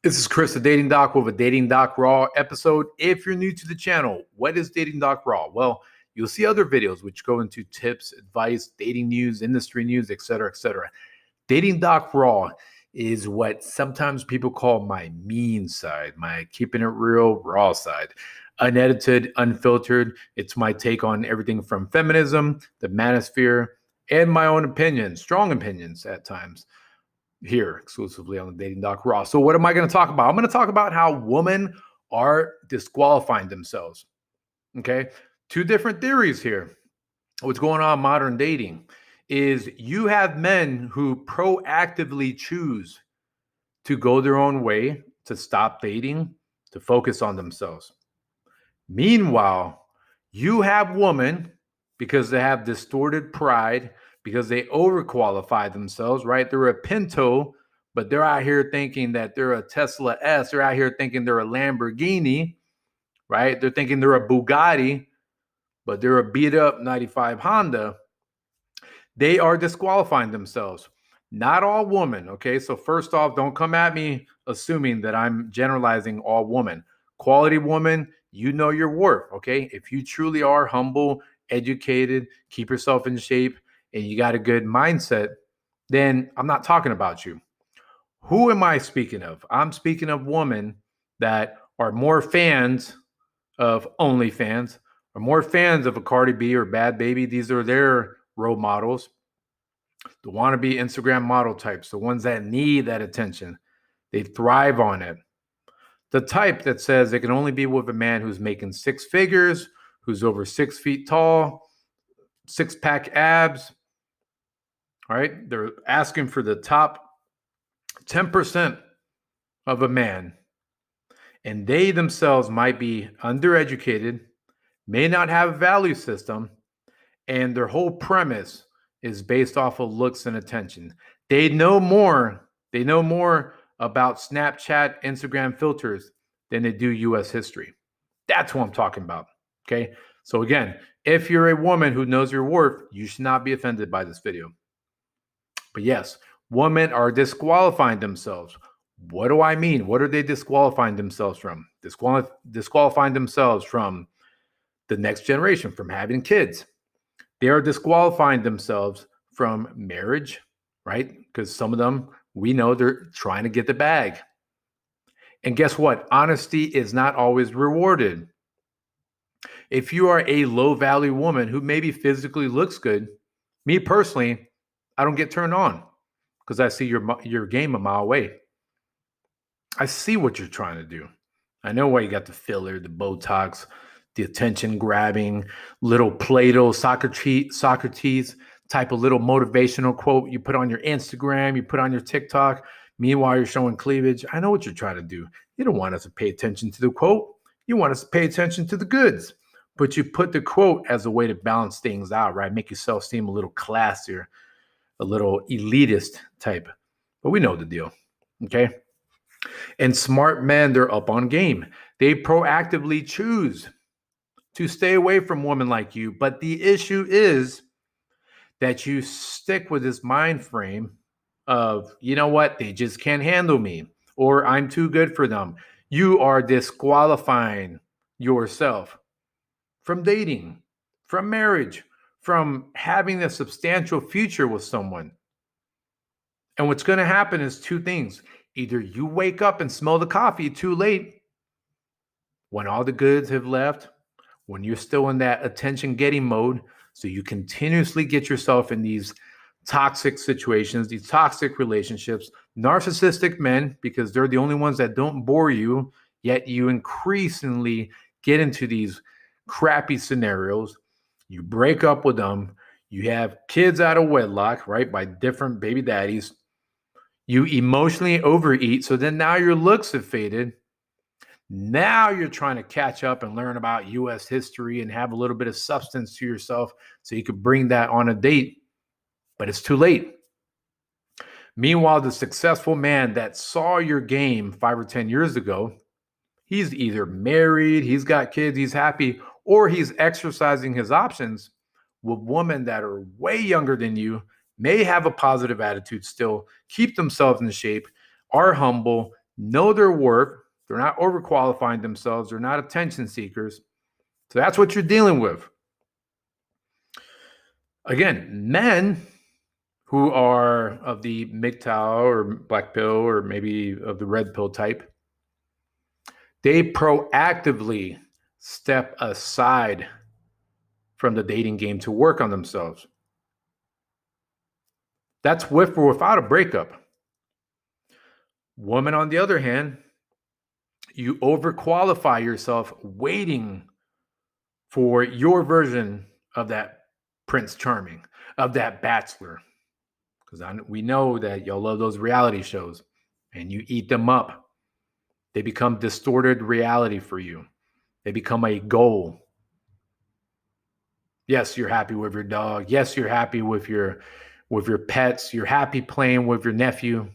This is Chris, the Dating Doc, with a Dating Doc Raw episode. If you're new to the channel, what is Dating Doc Raw? Well, you'll see other videos which go into tips, advice, dating news, industry news, etc., etc. Dating Doc Raw is what sometimes people call my mean side, my keeping it real, raw side. Unedited, unfiltered. It's my take on everything from feminism, the manosphere, and my own opinions, strong opinions at times, here exclusively on the Dating Doc Raw. So what am I going to talk about? I'm going to talk about how women are disqualifying themselves. Okay. Two different theories here. What's going on in modern dating is you have men who proactively choose to go their own way, to stop dating, to focus on themselves. Meanwhile, you have women, because they have distorted pride, because they overqualify themselves, right? They're a Pinto, but they're out here thinking that they're a Tesla S. They're out here thinking they're a Lamborghini, right? They're thinking they're a Bugatti, but they're a beat up 95 Honda. They are disqualifying themselves. Not all women, okay? So first off, don't come at me assuming that I'm generalizing all women. Quality woman, you know your worth, okay? If you truly are humble, educated, keep yourself in shape, and you got a good mindset, then I'm not talking about you. Who am I speaking of? I'm speaking of women that are more fans of OnlyFans, or more fans of a Cardi B or Bad Baby. These are their role models. The wannabe Instagram model types, the ones that need that attention. They thrive on it. The type that says they can only be with a man who's making six figures, who's over 6 feet tall, six-pack abs. All right, they're asking for the top 10% of a man, and they themselves might be undereducated, may not have a value system, and their whole premise is based off of looks and attention. They know more about Snapchat, Instagram filters than they do U.S. history. That's what I'm talking about, okay? So again, if you're a woman who knows your worth, you should not be offended by this video. But yes, women are disqualifying themselves. What do I mean? What are they disqualifying themselves from? Disqualifying themselves from the next generation, from having kids. They are disqualifying themselves from marriage, right? Because some of them, we know they're trying to get the bag. And guess what? Honesty is not always rewarded. If you are a low-value woman who maybe physically looks good, me personally, I don't get turned on because I see your game a mile away. I see what you're trying to do. I know why you got the filler, the Botox, the attention grabbing, little Play-Doh, Socrates type of little motivational quote you put on your Instagram, you put on your TikTok. Meanwhile, you're showing cleavage. I know what you're trying to do. You don't want us to pay attention to the quote. You want us to pay attention to the goods. But you put the quote as a way to balance things out, right? Make yourself seem a little classier, a little elitist type. But we know the deal, okay? And smart men, they're up on game. They proactively choose to stay away from women like you. But the issue is that you stick with this mind frame of, you know what, they just can't handle me, or I'm too good for them. You are disqualifying yourself from dating, from marriage, from having a substantial future with someone. And what's going to happen is two things. Either you wake up and smell the coffee too late, when all the goods have left, when you're still in that attention-getting mode, so you continuously get yourself in these toxic situations, these toxic relationships, narcissistic men, because they're the only ones that don't bore you, yet you increasingly get into these crappy scenarios. You break up with them. You have kids out of wedlock, right, by different baby daddies. You emotionally overeat, so then now your looks have faded. Now you're trying to catch up and learn about U.S. history and have a little bit of substance to yourself so you could bring that on a date, but it's too late. Meanwhile, the successful man that saw your game 5 or 10 years ago, he's either married, he's got kids, he's happy, or he's exercising his options with women that are way younger than you, may have a positive attitude still, keep themselves in shape, are humble, know their worth. They're not overqualifying themselves. They're not attention seekers. So that's what you're dealing with. Again, men who are of the MGTOW or black pill or maybe of the red pill type, they proactively step aside from the dating game to work on themselves. That's with or without a breakup. Women, on the other hand, you overqualify yourself waiting for your version of that Prince Charming, of that Bachelor. Because we know that y'all love those reality shows and you eat them up. They become distorted reality for you. They become a goal. Yes, you're happy with your dog. Yes, you're happy with your pets. You're happy playing with your nephew.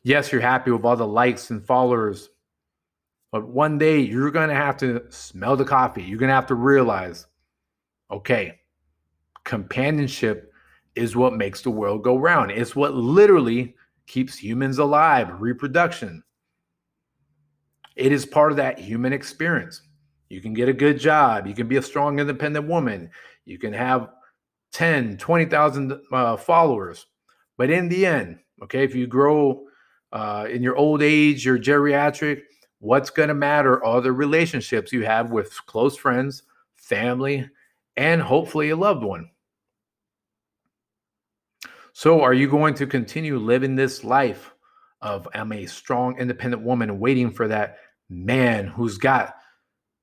Yes, you're happy with all the likes and followers. But one day you're going to have to smell the coffee. You're going to have to realize, okay, companionship is what makes the world go round. It's what literally keeps humans alive, reproduction. It is part of that human experience. You can get a good job. You can be a strong, independent woman. You can have 10, 20,000 followers. But in the end, okay, if you grow in your old age, you're geriatric, what's going to matter are the relationships you have with close friends, family, and hopefully a loved one. So are you going to continue living this life of I'm a strong, independent woman waiting for that man who's got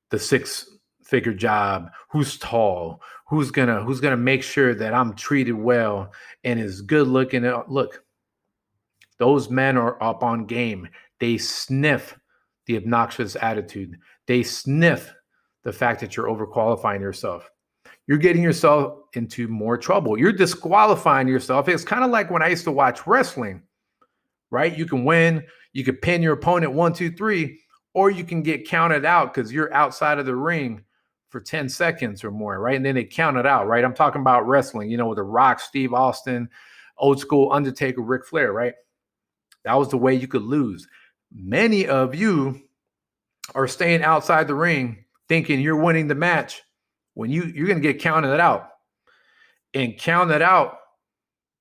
the six-figure job, who's tall, who's gonna make sure that I'm treated well and is good looking? Look, those men are up on game. They sniff the obnoxious attitude. They sniff the fact that you're overqualifying yourself. You're getting yourself into more trouble. You're disqualifying yourself. It's kind of like when I used to watch wrestling, right? You can win, you can pin your opponent 1, 2, 3, or you can get counted out because you're outside of the ring for 10 seconds or more, right? And then they count it out, right? I'm talking about wrestling, with The Rock, Steve Austin, old school Undertaker, Ric Flair, right? That was the way you could lose. Many of you are staying outside the ring thinking you're winning the match when you're going to get counted out. And counted out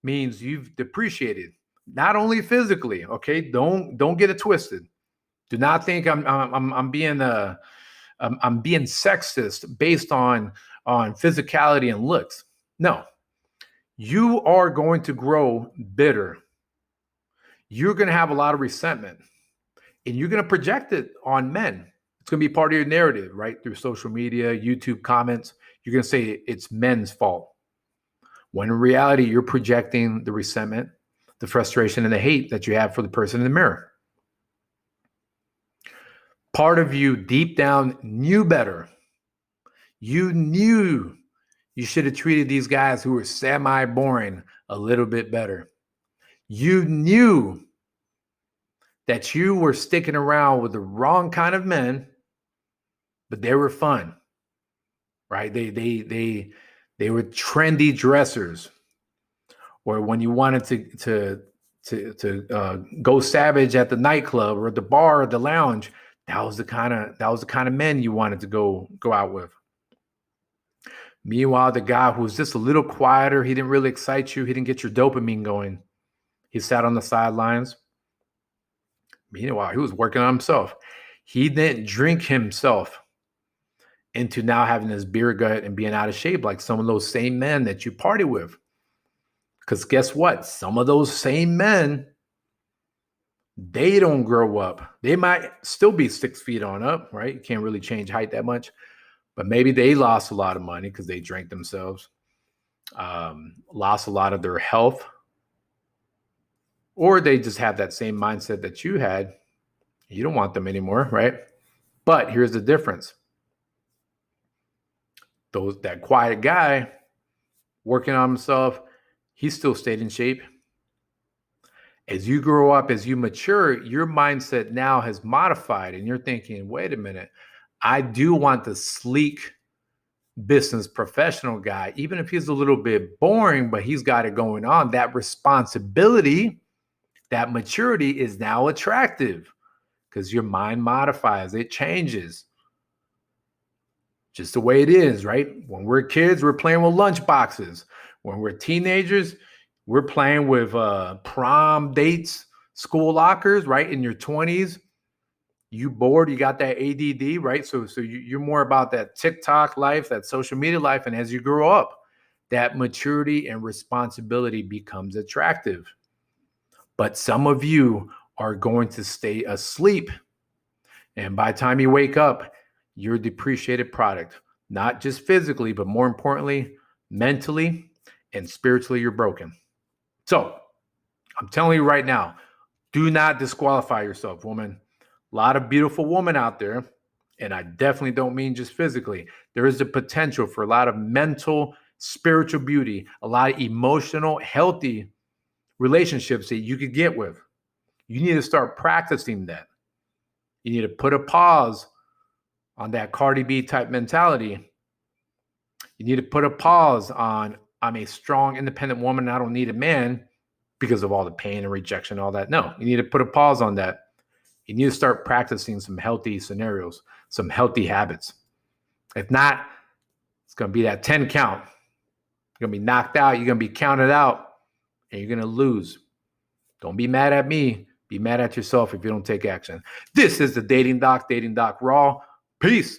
means you've depreciated, not only physically, okay? Don't get it twisted. Do not think I'm being sexist based on physicality and looks. No. You are going to grow bitter. You're going to have a lot of resentment, and you're going to project it on men. It's going to be part of your narrative, right? Through social media, YouTube comments. You're going to say it's men's fault. When in reality, you're projecting the resentment, the frustration, and the hate that you have for the person in the mirror. Part of you deep down knew better. You knew you should have treated these guys who were semi-boring a little bit better. You knew that you were sticking around with the wrong kind of men, but they were fun, right? They were trendy dressers. Or when you wanted to go savage at the nightclub or the bar or the lounge, that was the kind of men you wanted to go out with. Meanwhile, the guy who was just a little quieter, he didn't really excite you, he didn't get your dopamine going. He sat on the sidelines. Meanwhile, he was working on himself. He didn't drink himself into now having this beer gut and being out of shape like some of those same men that you party with. Because guess what? Some of those same men, they don't grow up. They might still be 6 feet on up, right? You can't really change height that much. But maybe they lost a lot of money because they drank themselves, lost a lot of their health, or they just have that same mindset that you had. You don't want them anymore, right? But here's the difference. That quiet guy working on himself, he still stayed in shape. As you grow up, as you mature, your mindset now has modified and you're thinking, wait a minute, I do want the sleek business professional guy, even if he's a little bit boring, but he's got it going on. That responsibility that maturity is now attractive because your mind modifies, it changes. Just the way it is, right? When we're kids, we're playing with lunch boxes. When we're teenagers, we're playing with prom dates, school lockers, right? In your 20s, you bored, you got that ADD, right? So you're more about that TikTok life, that social media life. And as you grow up, that maturity and responsibility becomes attractive. But some of you are going to stay asleep. And by the time you wake up, you're a depreciated product, not just physically, but more importantly, mentally and spiritually, you're broken. So I'm telling you right now, do not disqualify yourself, woman. A lot of beautiful women out there, and I definitely don't mean just physically. There is the potential for a lot of mental, spiritual beauty, a lot of emotional, healthy relationships that you could get with. You need to start practicing that. You need to put a pause on that Cardi B type mentality. You need to put a pause on, I'm a strong, independent woman. I don't need a man because of all the pain and rejection and all that. No, you need to put a pause on that. You need to start practicing some healthy scenarios, some healthy habits. If not, it's going to be that 10 count. You're going to be knocked out. You're going to be counted out, and you're going to lose. Don't be mad at me. Be mad at yourself if you don't take action. This is the Dating Doc, Dating Doc Raw. Peace.